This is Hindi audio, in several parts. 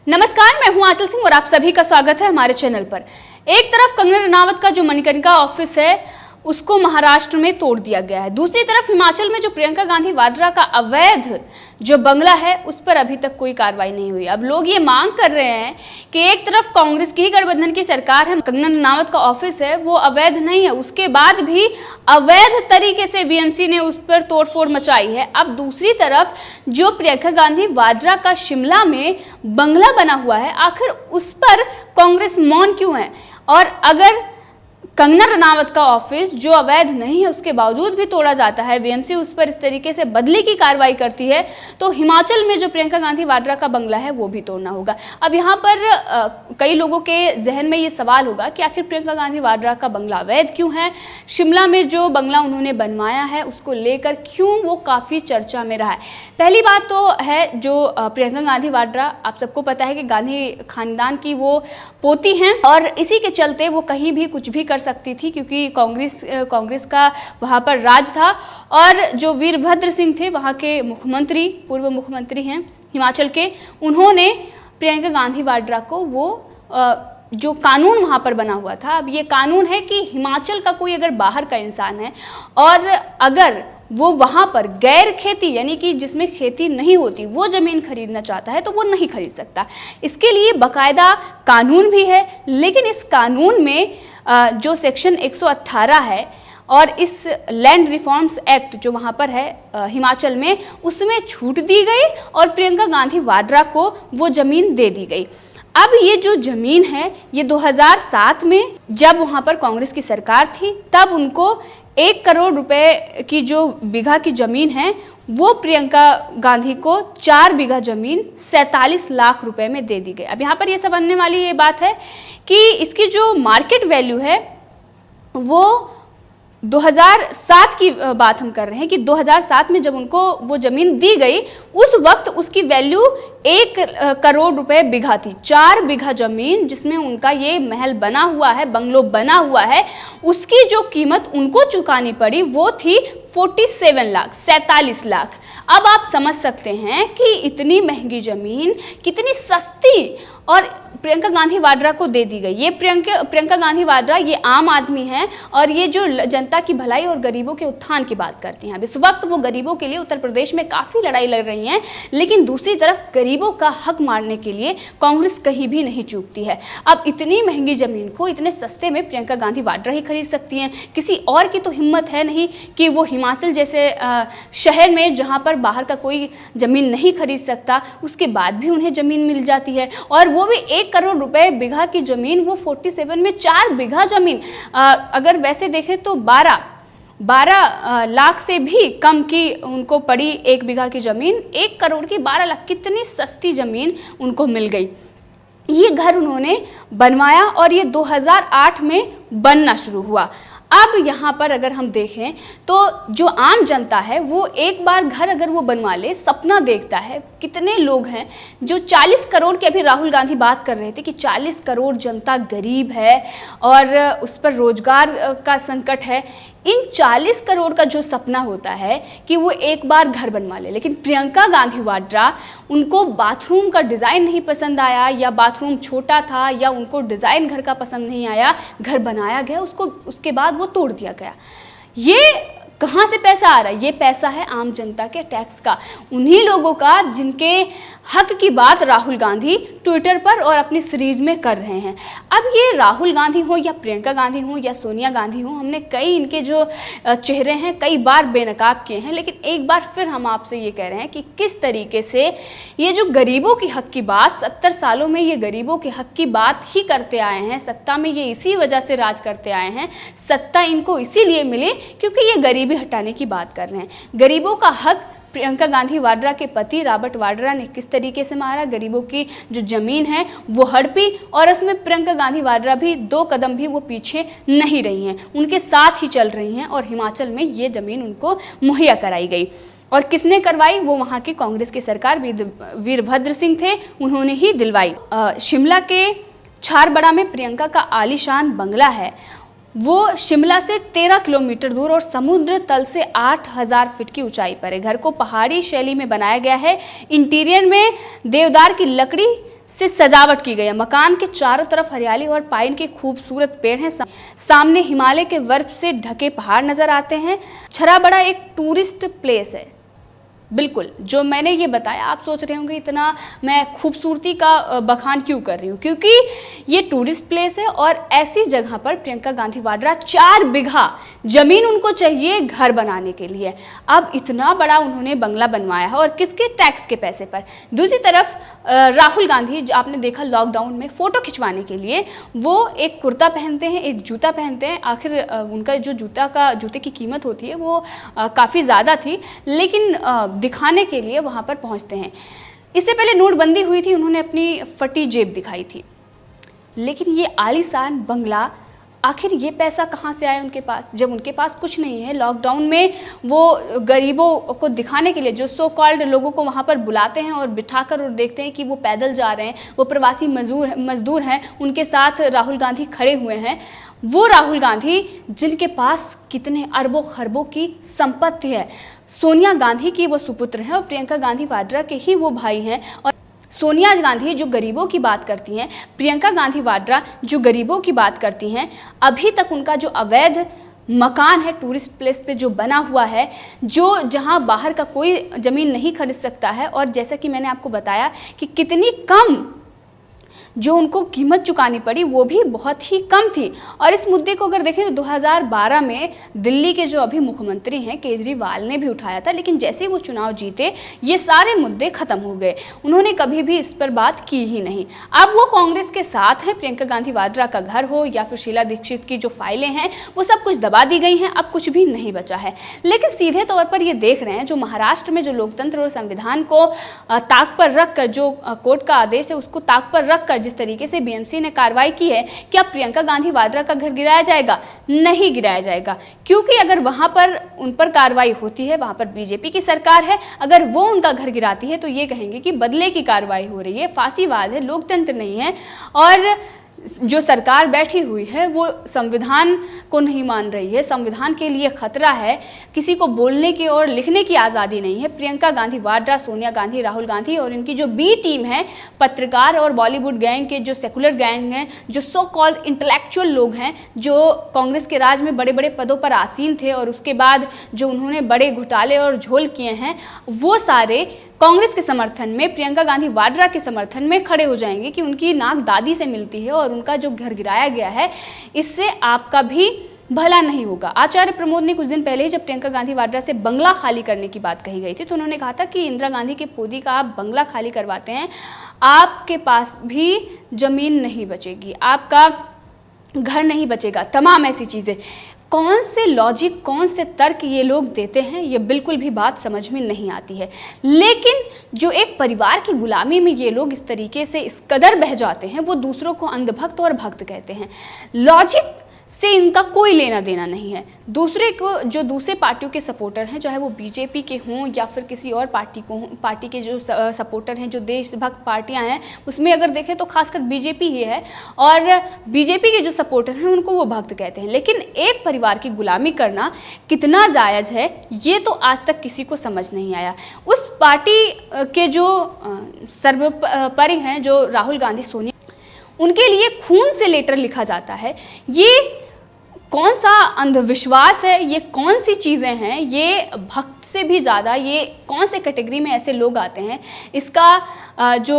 नमस्कार, मैं हूं आंचल सिंह और आप सभी का स्वागत है हमारे चैनल पर। एक तरफ कंगना रनावत का जो मणिकर्णिका ऑफिस है उसको महाराष्ट्र में तोड़ दिया गया है, दूसरी तरफ हिमाचल में जो प्रियंका गांधी वाड्रा का अवैध जो बंगला है उस पर अभी तक कोई कार्रवाई नहीं हुई। अब लोग ये मांग कर रहे हैं कि एक तरफ कांग्रेस की ही गठबंधन की सरकार है, कंगना रनावत का ऑफिस है वो अवैध नहीं है, उसके बाद भी अवैध तरीके से बीएमसी ने उस पर तोड़फोड़ मचाई है। अब दूसरी तरफ जो प्रियंका गांधी वाड्रा का शिमला में बंगला बना हुआ है, आखिर उस पर कांग्रेस मौन क्यों है? और अगर कंगना रनावत का ऑफिस जो अवैध नहीं है उसके बावजूद भी तोड़ा जाता है, बीएमसी उस पर इस तरीके से बदले की कार्रवाई करती है, तो हिमाचल में जो प्रियंका गांधी वाड्रा का बंगला है वो भी तोड़ना होगा। अब यहाँ पर कई लोगों के जहन में ये सवाल होगा कि आखिर प्रियंका गांधी वाड्रा का बंगला अवैध क्यों है? शिमला में जो बंगला उन्होंने बनवाया है उसको लेकर क्यों वो काफ़ी चर्चा में रहा है? पहली बात तो है जो प्रियंका गांधी वाड्रा, आप सबको पता है कि गांधी खानदान की वो पोती हैं और इसी के चलते वो कहीं भी कुछ भी कर सकती थी, क्योंकि कांग्रेस का वहाँ पर राज था। और जो वीरभद्र सिंह थे वहाँ के मुख्यमंत्री, पूर्व मुख्यमंत्री हैं हिमाचल के, उन्होंने प्रियंका गांधी वाड्रा को वो जो कानून वहाँ पर बना हुआ था, अब ये कानून है कि हिमाचल का कोई अगर बाहर का इंसान है और अगर वो वहाँ पर गैर खेती यानी कि जिसमें खेती नहीं होती वो ज़मीन खरीदना चाहता है तो वो नहीं खरीद सकता। इसके लिए बाकायदा कानून भी है, लेकिन इस कानून में जो सेक्शन 118 है और इस लैंड रिफॉर्म्स एक्ट जो वहाँ पर है हिमाचल में, उसमें छूट दी गई और प्रियंका गांधी वाड्रा को वो ज़मीन दे दी गई। अब ये जो ज़मीन है ये 2007 में जब वहाँ पर कांग्रेस की सरकार थी तब उनको 1 करोड़ रुपए की जो बीघा की ज़मीन है वो प्रियंका गांधी को 4 बीघा ज़मीन 47 लाख रुपए में दे दी गई। अब यहाँ पर ये समझने वाली ये बात है कि इसकी जो मार्केट वैल्यू है वो 2007 की बात हम कर रहे हैं कि 2007 में जब उनको वो ज़मीन दी गई उस वक्त उसकी वैल्यू 1 करोड़ रुपए बीघा थी। 4 बीघा ज़मीन जिसमें उनका ये महल बना हुआ है, बंगलो बना हुआ है, उसकी जो कीमत उनको चुकानी पड़ी वो थी 47 लाख। अब आप समझ सकते हैं कि इतनी महंगी ज़मीन कितनी सस्ती और प्रियंका गांधी वाड्रा को दे दी गई। ये प्रियंका गांधी वाड्रा ये आम आदमी हैं और ये जो जनता की भलाई और गरीबों के उत्थान की बात करती हैं। अब इस वक्त वो गरीबों के लिए उत्तर प्रदेश में काफ़ी लड़ाई लड़ रही हैं, लेकिन दूसरी तरफ गरीबों का हक मारने के लिए कांग्रेस कहीं भी नहीं चूकती है। अब इतनी महंगी ज़मीन को इतने सस्ते में प्रियंका गांधी वाड्रा ही खरीद सकती हैं, किसी और की तो हिम्मत है नहीं कि वो हिमाचल जैसे शहर में जहाँ पर बाहर का कोई ज़मीन नहीं खरीद सकता उसके बाद भी उन्हें ज़मीन मिल जाती है, और वो भी 1 करोड़ रुपए बीघा की ज़मीन, वो 47 में 4 बीघा ज़मीन। अगर वैसे देखें तो 12 लाख से भी कम की उनको पड़ी 1 बीघा की ज़मीन। 1 करोड़ की 12 लाख, कितनी सस्ती ज़मीन उनको मिल गई। ये घर उन्होंने बनवाया और ये 2008 में बनना शुरू हुआ। अब यहाँ पर अगर हम देखें तो जो आम जनता है वो एक बार घर अगर वो बनवा ले, सपना देखता है। कितने लोग हैं जो 40 करोड़ की, अभी राहुल गांधी बात कर रहे थे कि 40 करोड़ जनता गरीब है और उस पर रोजगार का संकट है। इन 40 करोड़ का जो सपना होता है कि वो एक बार घर बनवा ले, लेकिन प्रियंका गांधी वाड्रा, उनको बाथरूम का डिज़ाइन नहीं पसंद आया या बाथरूम छोटा था या उनको डिज़ाइन घर का पसंद नहीं आया, घर बनाया गया उसको, उसके बाद वो तोड़ दिया गया। ये कहाँ से पैसा आ रहा है? ये पैसा है आम जनता के टैक्स का, उन्हीं लोगों का जिनके हक की बात राहुल गांधी ट्विटर पर और अपनी सीरीज में कर रहे हैं। अब ये राहुल गांधी हो या प्रियंका गांधी हो या सोनिया गांधी हो, हमने कई इनके जो चेहरे हैं कई बार बेनकाब किए हैं, लेकिन एक बार फिर हम आपसे ये कह रहे हैं कि किस तरीके से ये जो गरीबों की हक की बात, 70 सालों में ये गरीबों के हक की बात ही करते आए हैं, सत्ता में ये इसी वजह से राज करते आए हैं, सत्ता इनको इसीलिए मिली क्योंकि ये गरीबी हटाने की बात कर रहे हैं। गरीबों का हक प्रियंका गांधी वाड्रा के पति रॉबर्ट वाड्रा ने किस तरीके से मारा, गरीबों की जो जमीन है वो हड़पी, और इसमें प्रियंका गांधी वाड्रा भी 2 कदम भी वो पीछे नहीं रही हैं, उनके साथ ही चल रही हैं और हिमाचल में ये जमीन उनको मुहैया कराई गई। और किसने करवाई? वो वहाँ की कांग्रेस की सरकार, वीरभद्र सिंह थे, उन्होंने ही दिलवाई। शिमला के छारबड़ा में प्रियंका का आलीशान बंगला है, वो शिमला से 13 किलोमीटर दूर और समुद्र तल से 8000 फीट की ऊंचाई पर है। घर को पहाड़ी शैली में बनाया गया है। इंटीरियर में देवदार की लकड़ी से सजावट की गई है। मकान के चारों तरफ हरियाली और पाइन के खूबसूरत पेड़ हैं। सामने हिमालय के बर्फ से ढके पहाड़ नजर आते हैं। छराबड़ा एक टूरिस्ट प्लेस है। बिल्कुल, जो मैंने ये बताया, आप सोच रहे होंगे इतना मैं खूबसूरती का बखान क्यों कर रही हूँ, क्योंकि ये टूरिस्ट प्लेस है और ऐसी जगह पर प्रियंका गांधी वाड्रा 4 बीघा जमीन उनको चाहिए घर बनाने के लिए। अब इतना बड़ा उन्होंने बंगला बनवाया है और किसके टैक्स के पैसे पर। दूसरी तरफ राहुल गांधी, जो आपने देखा लॉकडाउन में फोटो खिंचवाने के लिए वो एक कुर्ता पहनते हैं, एक जूता पहनते हैं। आखिर उनका जो जूते की कीमत होती है वो काफ़ी ज़्यादा थी, लेकिन दिखाने के लिए वहां पर पहुंचते हैं। इससे पहले नोटबंदी हुई थी, उन्होंने अपनी फटी जेब दिखाई थी, लेकिन ये आलीशान बंगला, आखिर ये पैसा कहाँ से आया उनके पास, जब उनके पास कुछ नहीं है। लॉकडाउन में वो गरीबों को दिखाने के लिए जो सो कॉल्ड लोगों को वहाँ पर बुलाते हैं और बिठाकर और देखते हैं कि वो पैदल जा रहे हैं, वो प्रवासी मजदूर हैं, उनके साथ राहुल गांधी खड़े हुए हैं। वो राहुल गांधी जिनके पास कितने अरबों खरबों की संपत्ति है। सोनिया गांधी की वो सुपुत्र हैं और प्रियंका गांधी वाड्रा के ही वो भाई हैं। और सोनिया गांधी जो गरीबों की बात करती हैं, प्रियंका गांधी वाड्रा जो गरीबों की बात करती हैं, अभी तक उनका जो अवैध मकान है टूरिस्ट प्लेस पे जो बना हुआ है, जो जहां बाहर का कोई ज़मीन नहीं खरीद सकता है, और जैसा कि मैंने आपको बताया कि कितनी कम जो उनको कीमत चुकानी पड़ी वो भी बहुत ही कम थी। और इस मुद्दे को अगर देखें तो 2012 में दिल्ली के जो अभी मुख्यमंत्री हैं केजरीवाल ने भी उठाया था, लेकिन जैसे ही वो चुनाव जीते ये सारे मुद्दे खत्म हो गए, उन्होंने कभी भी इस पर बात की ही नहीं। अब वो कांग्रेस के साथ हैं, प्रियंका गांधी वाड्रा का घर हो या फिर शीला दीक्षित की जो फाइलें हैं वो सब कुछ दबा दी गई हैं, अब कुछ भी नहीं बचा है। लेकिन सीधे तौर पर ये देख रहे हैं जो महाराष्ट्र में जो लोकतंत्र और संविधान को ताक पर रखकर, जो कोर्ट का आदेश है उसको ताक पर रखकर जिस तरीके से बीएमसी ने कार्रवाई की है, क्या प्रियंका गांधी वाड्रा का घर गिराया जाएगा? नहीं गिराया जाएगा, क्योंकि अगर वहां पर उन पर कार्रवाई होती है, वहां पर बीजेपी की सरकार है, अगर वो उनका घर गिराती है तो ये कहेंगे कि बदले की कार्रवाई हो रही है, फांसीवाद है, लोकतंत्र नहीं है। और जो सरकार बैठी हुई है वो संविधान को नहीं मान रही है, संविधान के लिए खतरा है, किसी को बोलने की और लिखने की आज़ादी नहीं है। प्रियंका गांधी वाड्रा, सोनिया गांधी, राहुल गांधी और इनकी जो बी टीम है, पत्रकार और बॉलीवुड गैंग के जो सेकुलर गैंग हैं, जो सो कॉल्ड इंटेलेक्चुअल लोग हैं, जो कांग्रेस के राज में बड़े बड़े पदों पर आसीन थे और उसके बाद जो उन्होंने बड़े घोटाले और झोल किए हैं, वो सारे कांग्रेस के समर्थन में, प्रियंका गांधी वाड्रा के समर्थन में खड़े हो जाएंगे कि उनकी नाक दादी से मिलती है और उनका जो घर गिराया गया है इससे आपका भी भला नहीं होगा। आचार्य प्रमोद ने कुछ दिन पहले ही जब प्रियंका गांधी वाड्रा से बंगला खाली करने की बात कही गई थी तो उन्होंने कहा था कि इंदिरा गांधी के पोती का आप बंगला खाली करवाते हैं, आपके पास भी जमीन नहीं बचेगी, आपका घर नहीं बचेगा, तमाम ऐसी चीज़ें। कौन से लॉजिक, कौन से तर्क ये लोग देते हैं, ये बिल्कुल भी बात समझ में नहीं आती है। लेकिन जो एक परिवार की गुलामी में ये लोग इस तरीके से इस कदर बह जाते हैं, वो दूसरों को अंधभक्त और भक्त कहते हैं। लॉजिक से इनका कोई लेना देना नहीं है। दूसरे को, जो दूसरे पार्टियों के सपोर्टर हैं, चाहे वो बीजेपी के हों या फिर किसी और पार्टी के जो सपोर्टर हैं, जो देशभक्त पार्टियां हैं, उसमें अगर देखें तो खासकर बीजेपी ही है, और बीजेपी के जो सपोर्टर हैं उनको वो भक्त कहते हैं। लेकिन एक परिवार की गुलामी करना कितना जायज़ है ये तो आज तक किसी को समझ नहीं आया। उस पार्टी के जो सर्वोपरि हैं, जो राहुल गांधी, सोनिया, उनके लिए खून से लेटर लिखा जाता है। ये कौन सा अंधविश्वास है, ये कौन सी चीज़ें हैं, ये भक्त से भी ज़्यादा ये कौन से कैटेगरी में ऐसे लोग आते हैं, इसका जो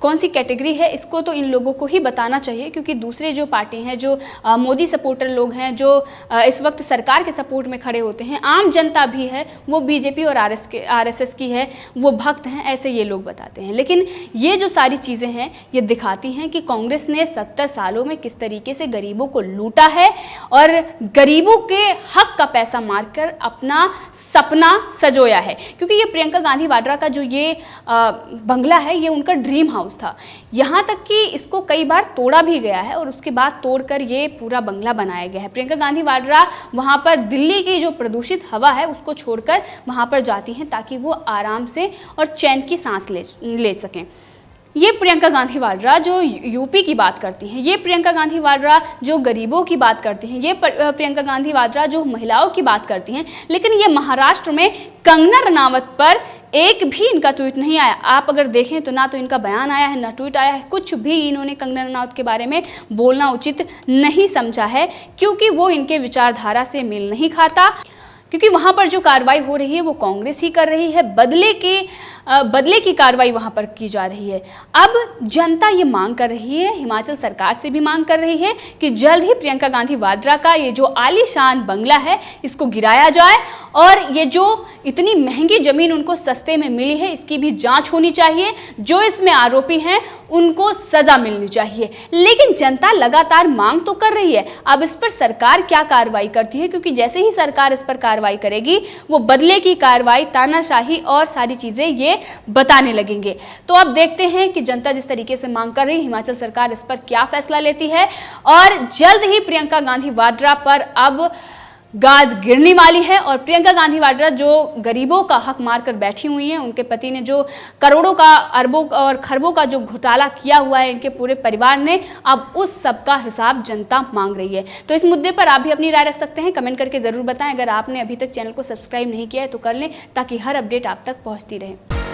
कौन सी कैटेगरी है इसको तो इन लोगों को ही बताना चाहिए, क्योंकि दूसरे जो पार्टी हैं, जो मोदी सपोर्टर लोग हैं, जो इस वक्त सरकार के सपोर्ट में खड़े होते हैं, आम जनता भी है, वो बीजेपी और आरएसएस की है, वो भक्त हैं, ऐसे ये लोग बताते हैं। लेकिन ये जो सारी चीज़ें हैं ये दिखाती हैं कि कांग्रेस ने 70 सालों में किस तरीके से गरीबों को लूटा है और गरीबों के हक का पैसा मारकर अपना सपना सजोया है। क्योंकि ये प्रियंका गांधी वाड्रा का जो ये बंगला है, ये उनका ड्रीम हाउस था। यहाँ तक कि इसको कई बार तोड़ा भी गया है और उसके बाद तोड़कर ये पूरा बंगला बनाया गया है। प्रियंका गांधी वाड्रा वहाँ पर दिल्ली की जो प्रदूषित हवा है उसको छोड़कर वहाँ पर जाती हैं ताकि वो आराम से और चैन की सांस ले सकें। ये प्रियंका गांधी वाड्रा जो यूपी की बात करती हैं, ये प्रियंका गांधी वाड्रा जो गरीबों की बात करती हैं, ये प्रियंका गांधी वाड्रा जो महिलाओं की बात करती हैं, लेकिन ये महाराष्ट्र में कंगना रनावत पर एक भी इनका ट्वीट नहीं आया। आप अगर देखें तो ना तो इनका बयान आया है, ना ट्वीट आया है, कुछ भी इन्होंने कंगना रनौत के बारे में बोलना उचित नहीं समझा है, क्योंकि वो इनके विचारधारा से मेल नहीं खाता। क्योंकि वहां पर जो कार्रवाई हो रही है वो कांग्रेस ही कर रही है, बदले की कार्रवाई वहां पर की जा रही है। अब जनता ये मांग कर रही है, हिमाचल सरकार से भी मांग कर रही है कि जल्द ही प्रियंका गांधी वाड्रा का ये जो आलीशान बंगला है इसको गिराया जाए, और ये जो इतनी महंगी जमीन उनको सस्ते में मिली है इसकी भी जांच होनी चाहिए। जो इसमें आरोपी हैं उनको सजा मिलनी चाहिए। लेकिन जनता लगातार मांग तो कर रही है, अब इस पर सरकार क्या कार्रवाई करती है, क्योंकि जैसे ही सरकार इस पर कार्रवाई करेगी वो बदले की कार्रवाई, तानाशाही और सारी चीजें ये बताने लगेंगे। तो अब देखते हैं कि जनता जिस तरीके से मांग कर रही है, हिमाचल सरकार इस पर क्या फैसला लेती है, और जल्द ही प्रियंका गांधी वाड्रा पर अब गाज गिरने वाली है। और प्रियंका गांधी वाड्रा जो गरीबों का हक मारकर बैठी हुई हैं, उनके पति ने जो करोड़ों का, अरबों और खरबों का जो घोटाला किया हुआ है इनके पूरे परिवार ने, अब उस सब का हिसाब जनता मांग रही है। तो इस मुद्दे पर आप भी अपनी राय रख सकते हैं, कमेंट करके जरूर बताएं। अगर आपने अभी तक चैनल को सब्सक्राइब नहीं किया है तो कर लें, ताकि हर अपडेट आप तक पहुंचती रहे।